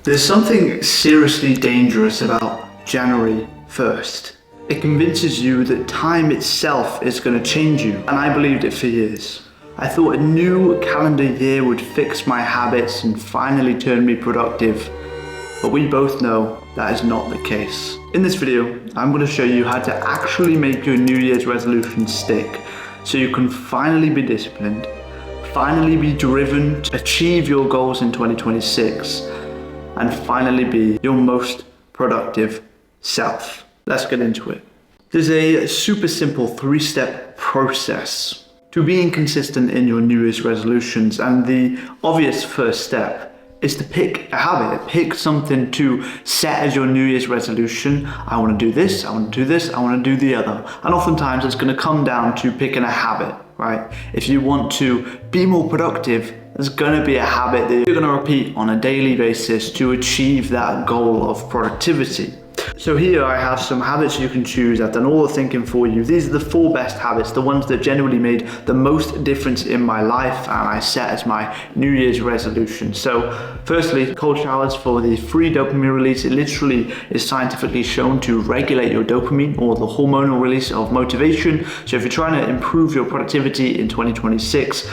There's something seriously dangerous about January 1st. It convinces you that time itself is going to change you, and I believed it for years. I thought a new calendar year would fix my habits and finally turn me productive, but we both know that is not the case. In this video, I'm going to show you how to actually make your New Year's resolution stick, so you can finally be disciplined, finally be driven to achieve your goals in 2026, and finally be your most productive self. Let's get into it. There's a super simple 3-step process to being consistent in your New Year's resolutions, and the obvious first step is to pick a habit. Pick something to set as your New Year's resolution. I want to do this, I want to do this, I want to do the other. And oftentimes it's going to come down to picking a habit, right? If you want to be more productive, there's going to be a habit that you're going to repeat on a daily basis to achieve that goal of productivity. So here I have some habits you can choose. I've done all the thinking for you. These are the 4 best habits, the ones that genuinely made the most difference in my life and I set as my New Year's resolution. So firstly, cold showers for the free dopamine release. It literally is scientifically shown to regulate your dopamine, or the hormonal release of motivation. So if you're trying to improve your productivity in 2026,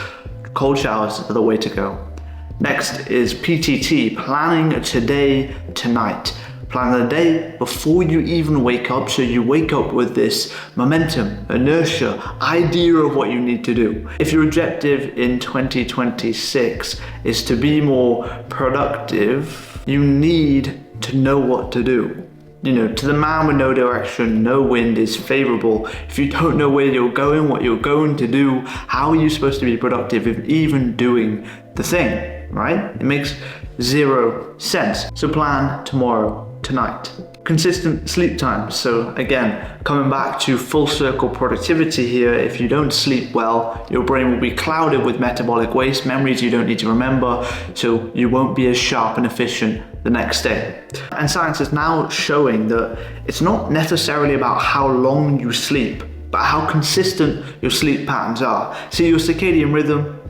cold showers are the way to go. Next is PTT, planning today, tonight. Plan the day before you even wake up, so you wake up with this momentum, inertia, idea of what you need to do. If your objective in 2026 is to be more productive, you need to know what to do. You know, to the man with no direction, no wind is favorable. If you don't know where you're going, what you're going to do, how are you supposed to be productive if even doing the thing, right? It makes 0 sense. So plan tomorrow, tonight. Consistent sleep time. So again, coming back to full circle productivity here, if you don't sleep well, your brain will be clouded with metabolic waste, memories you don't need to remember, so you won't be as sharp and efficient the next day. And science is now showing that it's not necessarily about how long you sleep, but how consistent your sleep patterns are. See, your circadian rhythm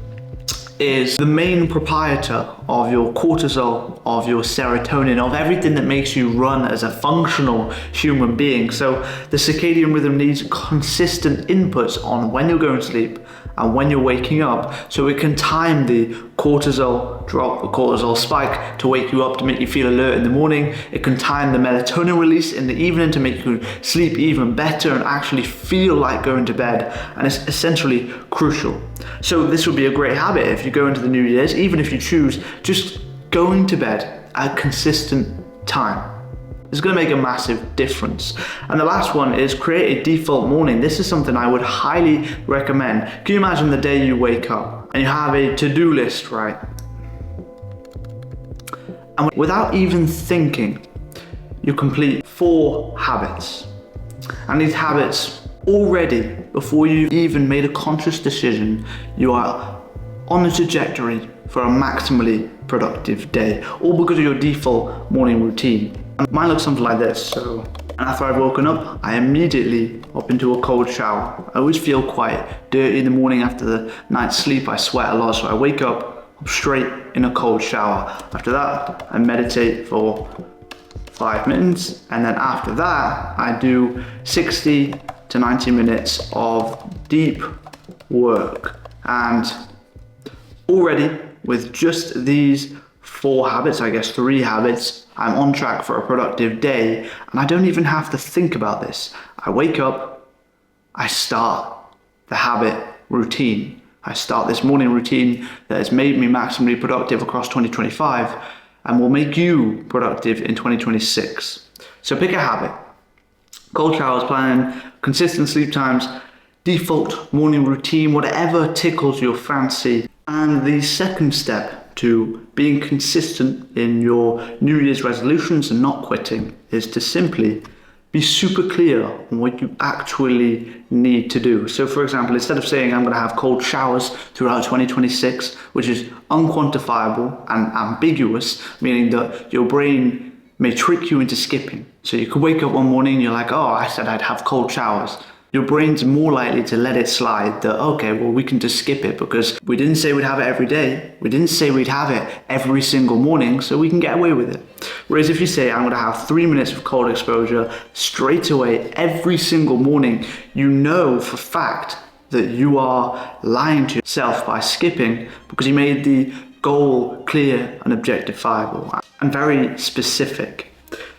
is the main proprietor of your cortisol, of your serotonin, of everything that makes you run as a functional human being. So the circadian rhythm needs consistent inputs on when you're going to sleep and when you're waking up, so it can time the cortisol drop, the cortisol spike, to wake you up, to make you feel alert in the morning. It can time the melatonin release in the evening to make you sleep even better and actually feel like going to bed, and it's essentially crucial. So this would be a great habit if you go into the New Year's, even if you choose just going to bed at a consistent time. It's going to make a massive difference. And the last one is create a default morning. This is something I would highly recommend. Can you imagine the day you wake up and you have a to-do list, right? And without even thinking, you complete 4 habits. And these habits, already, before you even made a conscious decision, you are on the trajectory for a maximally productive day, all because of your default morning routine. And mine looks something like this. So after I've woken up, I immediately hop into a cold shower. I always feel quite dirty in the morning after the night's sleep. I sweat a lot, so I wake up, I'm straight in a cold shower. After that, I meditate for 5 minutes, and then after that, I do 60 to 90 minutes of deep work. And already, with just these 4 habits, I guess 3 habits, I'm on track for a productive day, and I don't even have to think about this. I wake up, I start the habit routine. I start this morning routine that has made me maximally productive across 2025 and will make you productive in 2026. So pick a habit. Cold showers, planning, consistent sleep times, default morning routine, whatever tickles your fancy. And the second step to being consistent in your New Year's resolutions and not quitting is to simply be super clear on what you actually need to do. So for example, instead of saying I'm going to have cold showers throughout 2026, which is unquantifiable and ambiguous, meaning that your brain may trick you into skipping. So you could wake up one morning and you're like, oh, I said I'd have cold showers. your brain's more likely to let it slide that, okay, well, we can just skip it because we didn't say we'd have it every day. We didn't say we'd have it every single morning, so we can get away with it. Whereas if you say, I'm going to have 3 minutes of cold exposure straight away every single morning, you know for fact that you are lying to yourself by skipping, because you made the goal clear and objectifiable and very specific.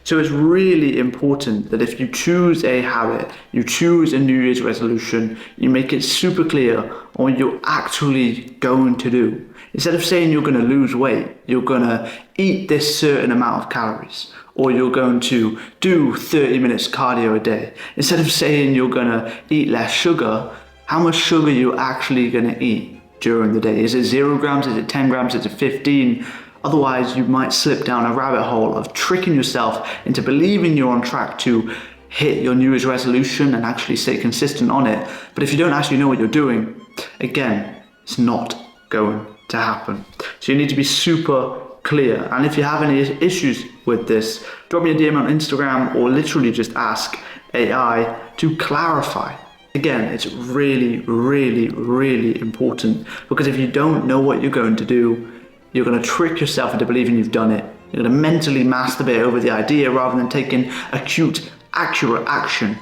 So it's really important that if you choose a habit, you choose a New Year's resolution, you make it super clear on what you're actually going to do. Instead of saying you're going to lose weight, you're going to eat this certain amount of calories, or you're going to do 30 minutes cardio a day. Instead of saying you're going to eat less sugar, how much sugar are you actually going to eat during the day? Is it 0 grams? Is it 10 grams? Is it 15? Otherwise, you might slip down a rabbit hole of tricking yourself into believing you're on track to hit your New Year's resolution and actually stay consistent on it. But if you don't actually know what you're doing, again, it's not going to happen. So you need to be super clear. And if you have any issues with this, drop me a DM on Instagram or literally just ask AI to clarify. Again, it's really, really, really important, because if you don't know what you're going to do, you're going to trick yourself into believing you've done it. You're going to mentally masturbate over the idea rather than taking acute, accurate action,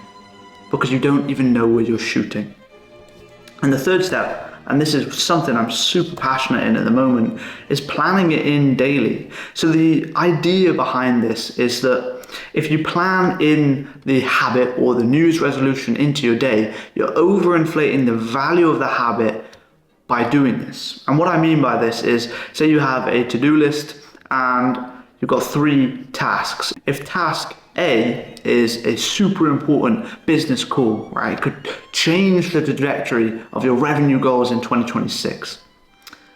because you don't even know where you're shooting. And the third step, and this is something I'm super passionate in at the moment, is planning it in daily. So the idea behind this is that if you plan in the habit or the New Year's resolution into your day, you're overinflating the value of the habit by doing this. And what I mean by this is, say you have a to-do list and you've got 3 tasks. If task A is a super important business call, right, it could change the trajectory of your revenue goals in 2026.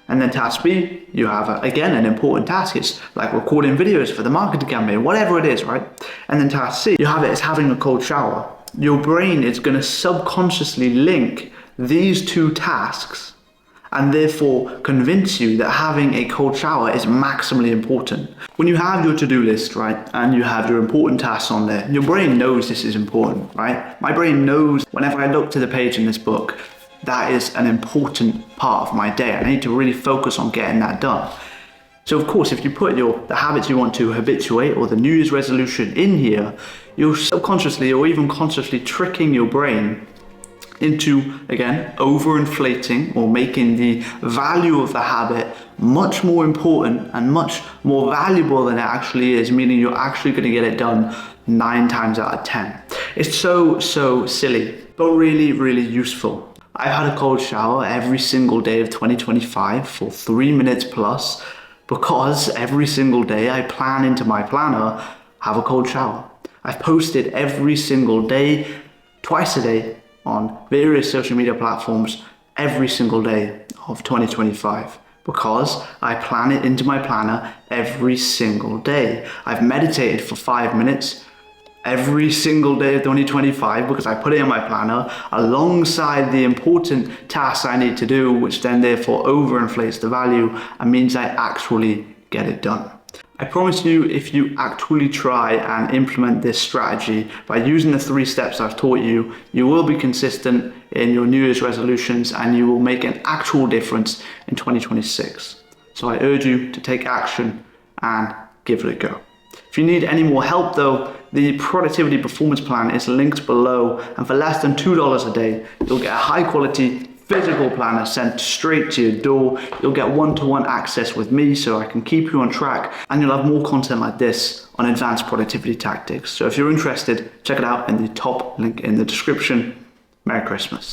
And then task B, you have, again, an important task. It's like recording videos for the marketing campaign, whatever it is, right? And then task C, you have it as having a cold shower. Your brain is going to subconsciously link these 2 tasks and therefore convince you that having a cold shower is maximally important. When you have your to-do list, right, and you have your important tasks on there, your brain knows this is important, right? My brain knows whenever I look to the page in this book, that is an important part of my day. I need to really focus on getting that done. So of course, if you put the habits you want to habituate or the New Year's resolution in here, you're subconsciously or even consciously tricking your brain into, again, overinflating or making the value of the habit much more important and much more valuable than it actually is, meaning you're actually going to get it done 9 times out of 10. It's so silly, but really, really useful. I've had a cold shower every single day of 2025 for 3 minutes plus, because every single day I plan into my planner, have a cold shower. I've posted every single day, twice a day, on various social media platforms every single day of 2025, because I plan it into my planner every single day. I've meditated for 5 minutes every single day of 2025 because I put it in my planner alongside the important tasks I need to do, which then therefore overinflates the value and means I actually get it done. I promise you, if you actually try and implement this strategy by using the 3 steps I've taught you, you will be consistent in your New Year's resolutions and you will make an actual difference in 2026. So I urge you to take action and give it a go. If you need any more help though, the Productivity Performance Plan is linked below, and for less than $2 a day, you'll get a high quality physical planner sent straight to your door. You'll get one-to-one access with me so I can keep you on track, and you'll have more content like this on advanced productivity tactics. So if you're interested, check it out in the top link in the description. Merry Christmas.